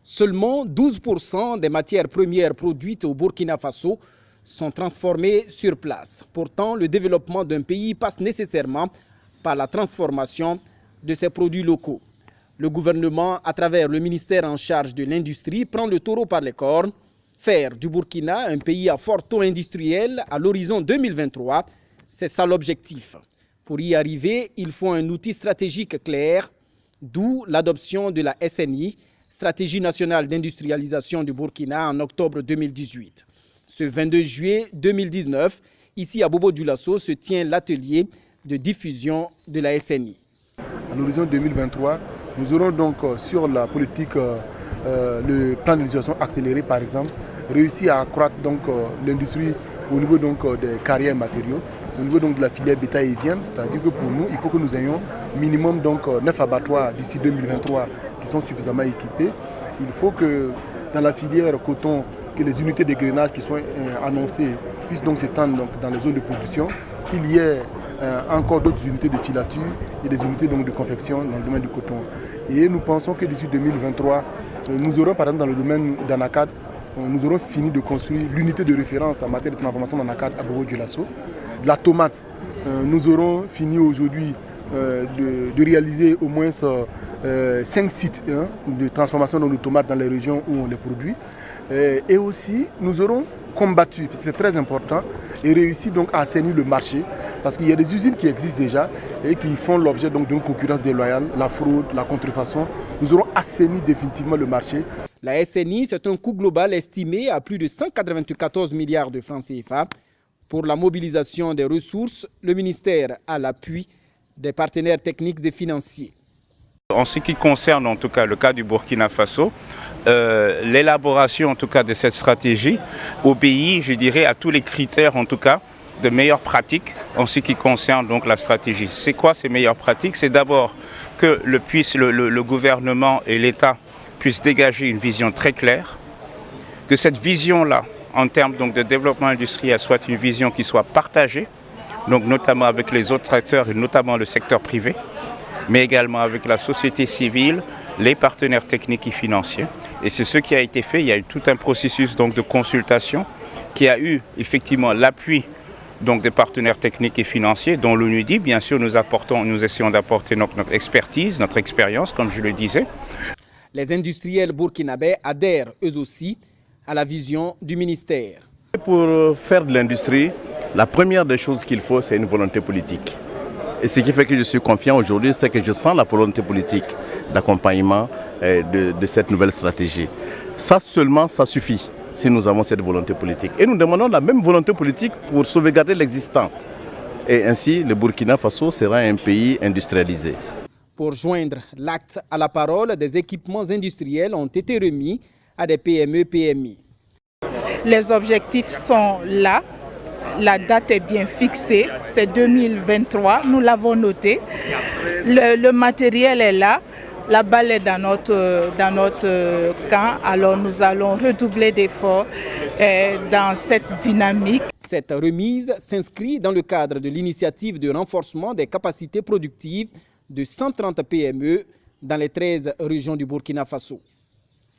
Seulement 12% des matières premières produites au Burkina Faso sont transformées sur place. Pourtant, le développement d'un pays passe nécessairement par la transformation de ses produits locaux. Le gouvernement, à travers le ministère en charge de l'industrie, prend le taureau par les cornes. Faire du Burkina un pays à fort taux industriel à l'horizon 2023, c'est ça l'objectif. Pour y arriver, il faut un outil stratégique clair, d'où l'adoption de la SNI, Stratégie nationale d'industrialisation du Burkina, en octobre 2018. Ce 22 juillet 2019, ici à Bobo-Dioulasso, se tient l'atelier de diffusion de la SNI. À l'horizon 2023, nous aurons donc sur la politique, le plan d'industrialisation accéléré par exemple, réussi à accroître l'industrie au niveau des carrières matériaux, au niveau de la filière bétail et viande, c'est-à-dire que pour nous, il faut que nous ayons minimum 9 abattoirs d'ici 2023 qui sont suffisamment équipés. Il faut que dans la filière coton, que les unités de grainage qui sont annoncées puissent donc s'étendre dans les zones de production, qu'il y ait encore d'autres unités de filature et des unités de confection dans le domaine du coton. Et nous pensons que d'ici 2023, nous aurons par exemple dans le domaine d'Anacad, nous aurons fini de construire l'unité de référence en matière de transformation d'Anacad à Bobo-Dioulasso. La tomate, nous aurons fini aujourd'hui de réaliser au moins 5 sites de transformation de tomates dans les régions où on les produit. Et aussi, nous aurons combattu, c'est très important, et réussi donc à assainir le marché, parce qu'il y a des usines qui existent déjà et qui font l'objet d'une concurrence déloyale, la fraude, la contrefaçon. Nous aurons assaini définitivement le marché. La SNI, c'est un coût global estimé à plus de 194 milliards de francs CFA. Pour la mobilisation des ressources, le ministère a l'appui des partenaires techniques et financiers. En ce qui concerne en tout cas le cas du Burkina Faso, l'élaboration en tout cas de cette stratégie obéit, je dirais, à tous les critères en tout cas de meilleures pratiques en ce qui concerne donc la stratégie. C'est quoi ces meilleures pratiques? C'est d'abord que le gouvernement et l'État puissent dégager une vision très claire, que cette vision-là, en termes donc de développement industriel, soit une vision qui soit partagée, donc notamment avec les autres acteurs et notamment le secteur privé, mais également avec la société civile, les partenaires techniques et financiers. Et c'est ce qui a été fait. Il y a eu tout un processus donc de consultation qui a eu effectivement l'appui des partenaires techniques et financiers, dont l'ONUDI. Bien sûr, nous essayons d'apporter notre expertise, notre expérience, comme je le disais. Les industriels burkinabés adhèrent eux aussi à la vision du ministère. Pour faire de l'industrie, la première des choses qu'il faut, c'est une volonté politique. Et ce qui fait que je suis confiant aujourd'hui, c'est que je sens la volonté politique d'accompagnement de cette nouvelle stratégie. Ça seulement, ça suffit si nous avons cette volonté politique. Et nous demandons la même volonté politique pour sauvegarder l'existant. Et ainsi, le Burkina Faso sera un pays industrialisé. Pour joindre l'acte à la parole, des équipements industriels ont été remis à des PME-PMI. Les objectifs sont là. La date est bien fixée, c'est 2023, nous l'avons noté. Le matériel est là, la balle est dans notre camp, alors nous allons redoubler d'efforts dans cette dynamique. Cette remise s'inscrit dans le cadre de l'initiative de renforcement des capacités productives de 130 PME dans les 13 régions du Burkina Faso.